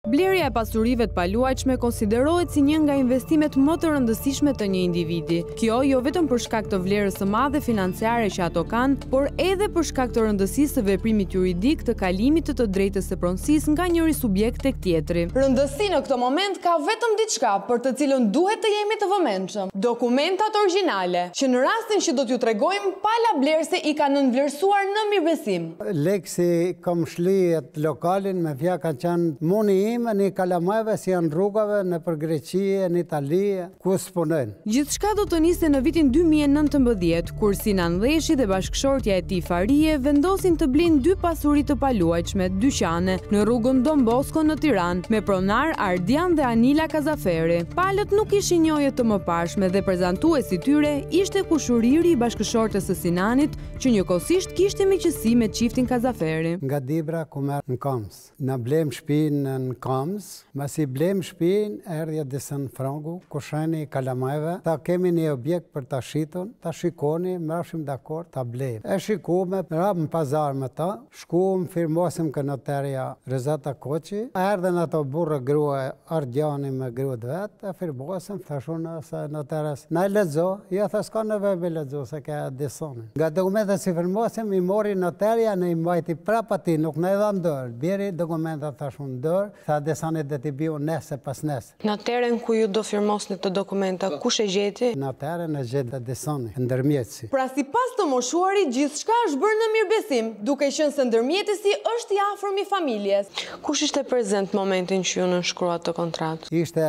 Blerja e pasurive të paluajtshme konsiderohet si një nga investimet më të rëndësishme të një individi. Kjo jo vetëm për shkak të vlerës së madhe financiare që ato kanë, por edhe për shkak të rëndësisë së veprimit juridik të kalimit të drejtës së pronësisë nga njëri subjekt tek tjetri. Rëndësi në këtë moment ka vetëm diçka për të cilën duhet të jemi të vëmendshëm: dokumentat origjinale, që në rastin që do t'ju tregojmë, pala blerëse i kanë nënvlerësuar në mirëbesim. Leksi kom shlihet lokalin me fja ka qenë muni ime një kalamajve si janë rrugave në për Greqi, në Itali, ku s'punojnë. Gjithçka do të niste në vitin 2019, kur Sinan Dheshi dhe bashkëshortja e tij Farie vendosin të blinë dy pasuri të paluajtshme, dyqane, në rrugën Don Bosco në Tiranë, me pronar Ardian dhe Anila Kazaferi. Palët nuk ishin njohje të mëparshme dhe prezantuesi tyre ishte kushuriri i bashkëshortes së Sinanit, që njëkohësisht kishte miqësi me çiftin Kazaferi. Nga Dibra ku merr në Kams. Na blem shtëpinë në Kams, masi blem shtëpinë erdhja disen frangu, ku shani kalamajve, ta kemi një objekt për ta shitun, ta shikoni, mrafshim dakord, ta blem. E shikume, rap në pazar me ta, shkuam, firmosim kë notarja Rezata Koçi, erdhen ato burrë grua, Ardiani me gruat vet, e firmosim, thashun se notares, na e lexo, ja tha s'ka nevojë me lexo se ka disoni. Nga dokumentet si firmosim, i mori notarja, ne i mbajti prap atij, nuk na i dha në dorë. Bjeri dokumentat thashun në dorë, tha desanit dhe t'i biu nese pas nese. Notaren ku ju do firmosni të dokumenta, kush e gjeti? Notaren e gjeti dhe desani, ndërmjetësi. Pra sipas të moshuarit, gjithçka është bërë në mirëbesim, duke qenë se ndërmjetësi është i afërm i familjes. Kush ishte prezent momentin që ju nënshkruat të kontratë? Ishte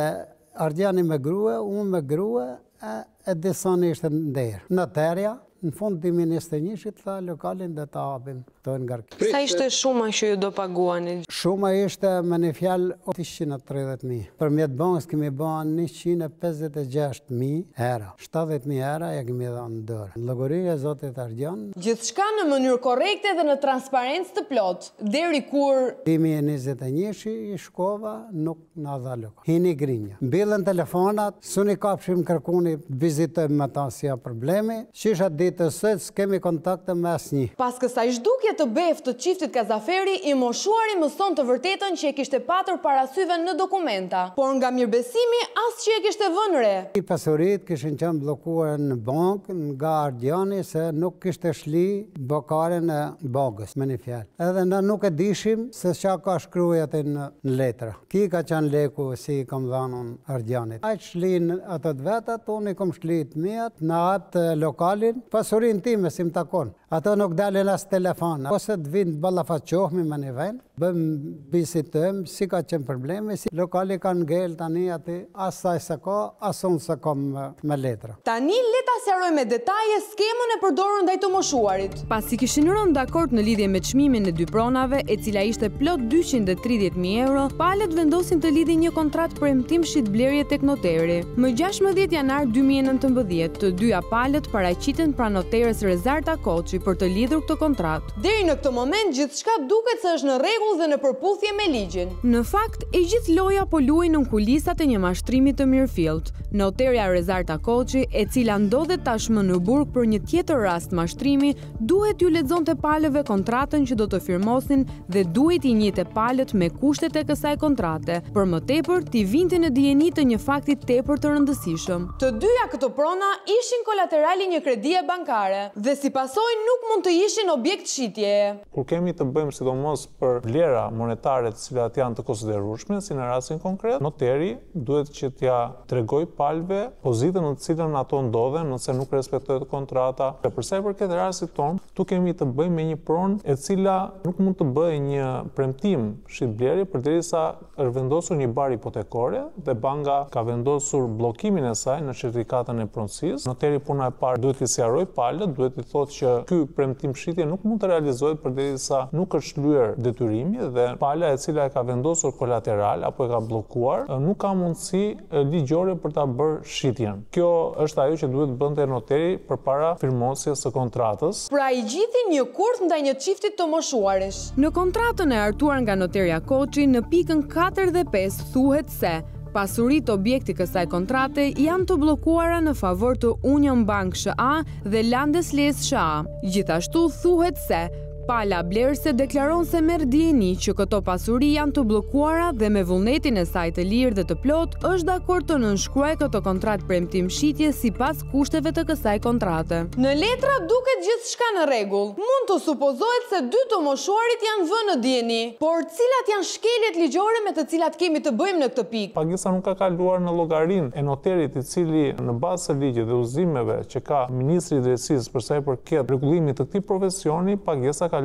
Ardiani me grua, unë me grua, e desani ishte ndërë. Notarja, në fund të 2021 tha lokalin dhe ta hapim të ngarkë. Sa ishte shuma që ju do paguani? Shuma ishte me një fjalë 130.000. Përmjet bankës kemi bën 156.000 euro. 70.000 euro e kemi dhënë në dorë. Llogaria e zotit Ardian. Gjithçka në mënyrë korrekte dhe në transparencë të plotë, deri kur 2021 i shkova nuk na dha lok. Hini grinja. Mbillën telefonat, suni kapshim kërkuni, vizitojmë me ta si problemi. Shisha të sot s'kemi kontakte me asnjë. Pas kësaj zhdukje të beftë të çiftit Kazaferi, i moshuari mëson të vërtetën që e kishte patur parasyve në dokumenta, por nga mirëbesimi as që e kishte vënë re. I pasuritë kishin qenë bllokuar në bankë nga Ardiani se nuk kishte shli bokaren e bankës, me një fjalë. Edhe na nuk e dishim se çka ka shkruar atë në letra. Ki ka qenë leku si i kam dhënë Ardianit. Ai shlin ato të vetat, unë i kam shlit miat në atë lokalin. Pasurin time si më takon. Ato nuk dalin as telefon. Ose të vinë ballafaqohemi me një vend, bëjmë vizitojmë, si ka qenë problemi, si lokali kanë ngel tani aty, as saj se ka, as unë se kam me letra. Tani le ta sqaroj me detaje skemën e përdorur ndaj të moshuarit. Pasi kishin rënë dakord në lidhje me çmimin e dy pronave, e cila ishte plot 230.000 euro, palët vendosin të lidhin një kontratë premtim shitblerje tek noteri. Më 16 janar 2019, të dyja palët paraqiten pra noteres Rezarta Koçi për të lidhur këtë kontratë. Deri në këtë moment gjithçka duket se është në rregull dhe në përputhje me ligjin. Në fakt, e gjithë loja po luaj në kulisat e një mashtrimi të mirëfillt. Noterja Rezarta Koçi, e cila ndodhet tashmë në burg për një tjetër rast mashtrimi, duhet ju lexonte palëve kontratën që do të firmosin dhe duhet i njihte palët me kushtet e kësaj kontrate. Për më tepër, t'i vinte në dijeni të një fakti tepër të rëndësishëm. Të dyja këto prona ishin kolaterali një kredie bankare dhe si pasojë nuk mund të ishin objekt shitjeje. Kur kemi të bëjmë sidomos për vlera monetare të cilat janë të konsiderueshme, si në rastin konkret, noteri duhet që t'ja tregoj palëve pozitën në të cilën ato ndodhen nëse nuk respektohet kontrata. Për sa i përket rastit tonë, tu kemi të bëjmë me një pronë e cila nuk mund të bëjë një premtim shitblerje përderisa është vendosur një bar hipotekore dhe banka ka vendosur bllokimin e saj në certifikatën e pronësisë. Noteri puna e parë duhet t'i sqarojë palët, duhet t'i thotë që ky premtim shitje nuk mund të realizohet përderisa nuk është lyer detyrimi dhe pala e cila e ka vendosur kolateral apo e ka bllokuar nuk ka mundësi ligjore për ta bërë shitjen. Kjo është ajo që duhet bënte noteri përpara firmosjes së kontratës. Pra i gjithi një kurt ndaj një çiftit të moshuarish. Në kontratën e hartuar nga noterja Koçi në pikën 4 dhe 5 thuhet se pasuritë objekti kësaj kontrate janë të bllokuara në favor të Union Bank S.A. dhe Landesles S.A. Gjithashtu thuhet se Pala blerëse deklaron se merr dieni që këto pasuri janë të bllokuara dhe me vullnetin e saj të lirë dhe të plot është dakord të nënshkruajë këto kontratë premtim shitje sipas kushteve të kësaj kontrate. Në letra duket gjithçka në rregull. Mund të supozohet se dy të moshuarit janë vënë në dieni, por cilat janë shkeljet ligjore me të cilat kemi të bëjmë në këtë pikë? Pagesa nuk ka kaluar në llogarinë e noterit i cili në bazë të ligjit dhe udhëzimeve që ka Ministri i Drejtësisë për sa i përket rregullimit të këtij profesioni, pagesa kalon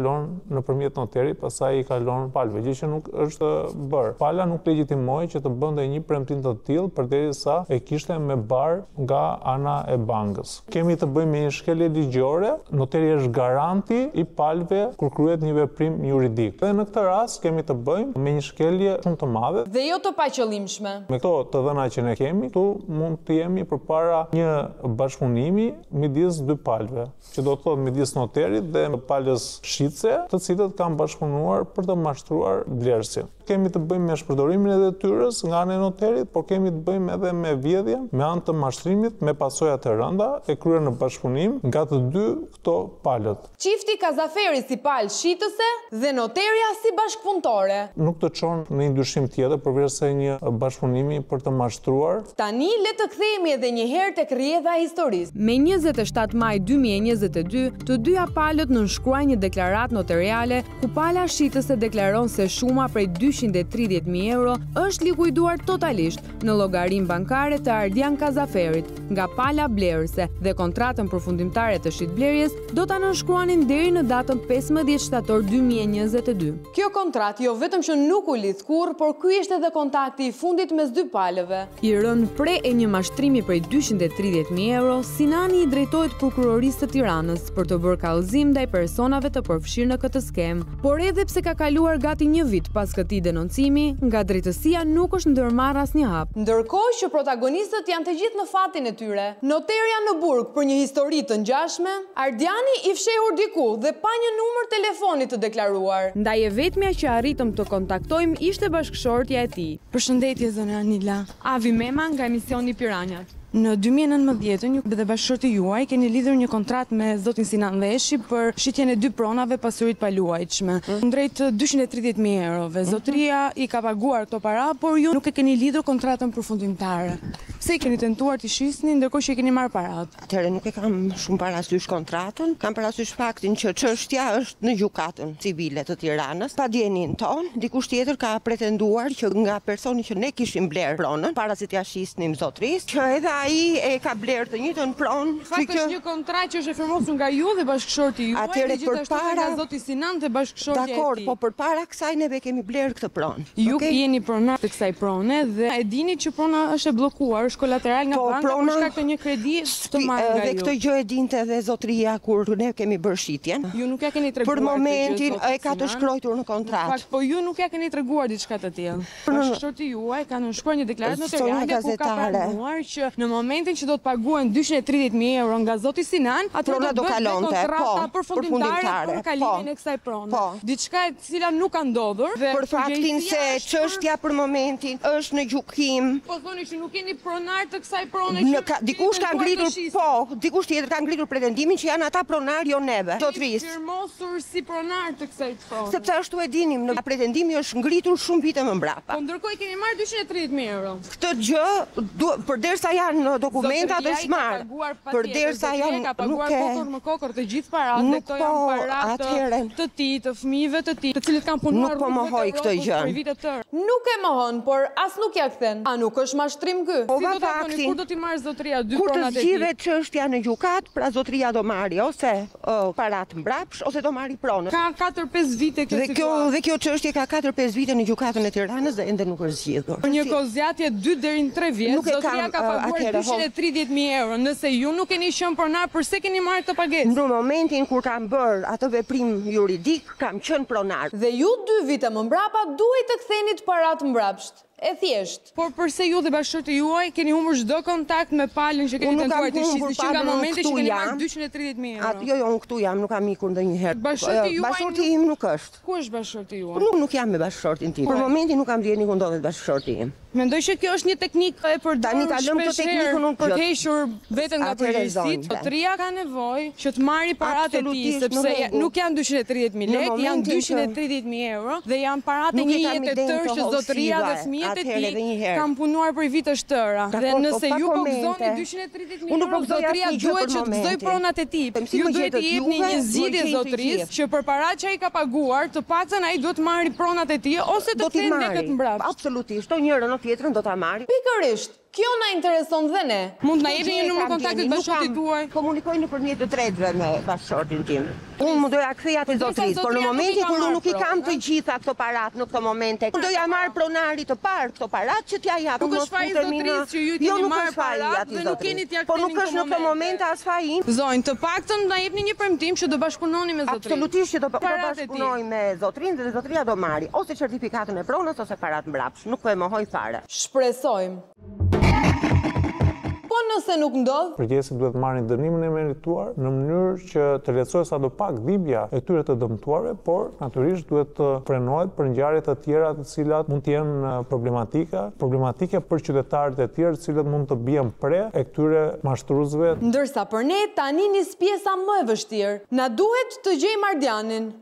nëpërmjet noterit, pastaj i kalon palëve, gjë që nuk është bërë. Pala nuk legjitimoi që të bënte një premtim të tillë përderisa e kishte me bar nga ana e bankës. Kemi të bëjmë me një shkelje ligjore, noteri është garanti i palëve kur kryhet një veprim juridik. Dhe në këtë rast kemi të bëjmë me një shkelje shumë të madhe dhe jo të paqëllimshme. Me këto të dhëna që ne kemi, tu mund të jemi përpara një bashkëpunimi midis dy palëve, që do të thotë midis noterit dhe palës shitse, të cilët kanë bashkëpunuar për të mashtruar blerësin. Kemi të bëjmë me shpërdorimin e detyrës nga ana e noterit, por kemi të bëjmë edhe me vjedhjen me anë të mashtrimit me pasoja të rënda e kryer në bashkëpunim nga të dy këto palët. Çifti Kazaferi si palë shitëse dhe noteria si bashkëpunëtore. Nuk të çon në një dyshim tjetër përveç se një bashkëpunimi për të mashtruar. Tani le të kthehemi edhe një herë tek rrjedha e historisë. Me 27 maj 2022, të dyja palët nënshkruajnë një deklaratë notariale ku pala shitëse deklaron se shuma prej 230.000 euro është likuiduar totalisht në llogarinë bankare të Ardian Kazaferit nga pala blerëse dhe kontratën përfundimtare të shitblerjes do ta nënshkruanin deri në datën 15 shtator 2022. Kjo kontratë jo vetëm që nuk u lidh kurrë, por ky ishte edhe kontakti i fundit mes dy palëve. I rënë pre e një mashtrimi prej 230.000 euro, Sinani i drejtohet prokurorisë të Tiranës për të bërë kallëzim ndaj personave të përfshirë në këtë skemë, por edhe pse ka kaluar gati një vit pas këtij denoncimi, nga drejtësia nuk është ndërmarrë asnjë hap. Ndërkohë që protagonistët janë të gjithë në fatin e tyre. Noterja në burg për një histori të ngjashme, Ardiani i fshehur diku dhe pa një numër telefoni të deklaruar. Ndaj e vetmja që arritëm të kontaktojmë ishte bashkëshortja e tij. Përshëndetje zona Anila. Avi Mema nga emisioni Piranjat. Në 2019 ju dhe bashkëshorti juaj keni lidhur një kontratë me zotin Sinan Leshi për shitjen e dy pronave pasurit paluajtshme, drejt 230.000 eurove. Zotëria i ka paguar këto para, por ju nuk e keni lidhur kontratën përfundimtare. Pse i keni tentuar t'i shisni ndërkohë që i keni marrë parat? Atëherë nuk e kam shumë parasysh kontratën, kam parasysh faktin që çështja është në gjykatën civile të Tiranës. Pa dienin ton, dikush tjetër ka pretenduar që nga personi që ne kishim bler pronën para se t'ia shisnim zotërisë, që edhe ai e ka bler të njëjtën pronë. Fakt është një kontratë që është e firmosur nga ju dhe bashkëshorti juaj, atëherë gjithashtu nga zoti Sinan dhe bashkëshortja e tij. Dakor, po përpara kësaj neve kemi bler këtë pronë. Ju jeni pronar të kësaj prone dhe e dini që prona është e bllokuar, është kolateral nga banka për shkak të një kredi të marrë nga ju. Dhe këtë gjë e dinte edhe zotëria kur ne kemi bërë shitjen. Ju nuk ja keni treguar. Për momentin e ka të shkruar në kontratë. Fakt, po ju nuk ja keni treguar diçka të tillë. Bashkëshorti juaj ka nënshkruar një deklaratë notariale ku ka pranuar që në momentin që do të paguhen 230.000 euro nga zoti Sinan, prona do kalonte, kontrata përfundimtare për kalimin e kësaj prone. Diçka e cila nuk ka ndodhur. Për faktin se çështja për momentin është në gjykim. Po thoni që nuk jeni pronar të kësaj prone. Dikush ka ngritur, dikush tjetër ka ngritur pretendimin që janë ata pronar jo neve. Zotërisë. Firmosur si pronar të kësaj prone. Sepse ashtu e dinim, pretendimi është ngritur shumë vite më mbrapa. Po ndërkohë i keni marrë 230.000 euro. Këtë gjë përderisa janë dokumentat është marrë. Përderisa janë nuk e kokër më kokër të gjithë paratë, dhe këto janë paratë të tij, të fëmijëve të tij, të cilët kanë punuar nuk po mohoj këtë gjë. Nuk e mohon, por as nuk ja kthen. A nuk është mashtrim ky? Po fakti. Kur do t'i marrë zotëria dy pronat e tij? pronat Kur të zgjidhet çështja në gjykat, pra zotëria do marrë ose paratë mbrapsht ose do marrë pronën. Ka 4-5 vite kjo situatë. Dhe kjo çështje ka 4-5 vite në gjykatën e Tiranës dhe ende nuk është zgjidhur. Për një kozjatje 2 deri në 3 vjet, zotëria ka paguar 230.000 euro. Nëse ju nuk keni qenë pronar, pse keni marrë këtë pagesë? Në momentin kur kam bërë atë veprim juridik, kam qenë pronar. Dhe ju 2 vite më mbrapa duhet të ktheni të paratë mbrapsht. e thjesht. Por përse ju dhe bashkëshortë juaj keni humbur çdo kontakt me palën që keni tentuar të shqisni që nga momenti që keni marrë 230.000 euro? Jo, unë këtu jam, nuk kam ikur ndonjëherë. Bashkëshorti im nuk është. Ku është bashkëshorti juaj? Nuk jam me bashkëshortin tim. Për momentin nuk kam ndjenjë ku ndodhet bashkëshorti im. Mendoj që kjo është një teknikë e përdorur shpeshherë për të hequr veten nga përgjegjësitë. Zotëria ka nevojë që të marrë paratë e tij, sepse nuk janë 230.000 lekë, janë 230.000 euro dhe janë paratë e një jete të tërë që zotëria dhe fëmijët e tij kanë punuar për vite shtëra. Dhe nëse ju po gëzoni 230.000 euro, zotëria duhet që të gëzoj pronat e tij. Ju duhet të jepni një zgjidhje zotërisë që për paratë që ai ka paguar, të paktën ai duhet të marrë pronat e tij ose të kthejë lekët mbrapa. Absolutisht, njërin tjetrën do ta marri. Pikërisht, kjo na intereson dhe ne. Mund na jepni një numër kontaktit bashkëshortit tuaj? Komunikoj nëpërmjet të tretëve me bashkëshortin tim. Unë më doja kthej atë zotërisë, por në momentin kur unë nuk i kam të gjitha këto paratë në këto momente, unë doja marr pronari të parë këto paratë që t'ja jap. Nuk është faji zotërisë që ju keni marrë paratë dhe nuk keni t'ja ktheni. Po nuk është në këtë moment as faji. Zonjë, të paktën na jepni një premtim që do bashkëpunoni me zotërinë. Absolutisht që do bashkëpunoj me zotërinë dhe zotëria do marri ose certifikatën e pronës ose paratë mbrapsht. Nuk e mohoj fare. Shpresojmë. Po nëse nuk ndodh, përgjegjësit duhet marrin dënimin e merituar në mënyrë që të lehtësohet sadopak dhimbja e tyre të dëmtuarve, por natyrisht duhet të frenohet për ngjarje të tjera të cilat mund të jenë problematike për qytetarët e tjerë, të cilët mund të bien pre e këtyre mashtruesve. Ndërsa për ne tani nis pjesa më e vështirë. Na duhet të gjejmë Ardianin.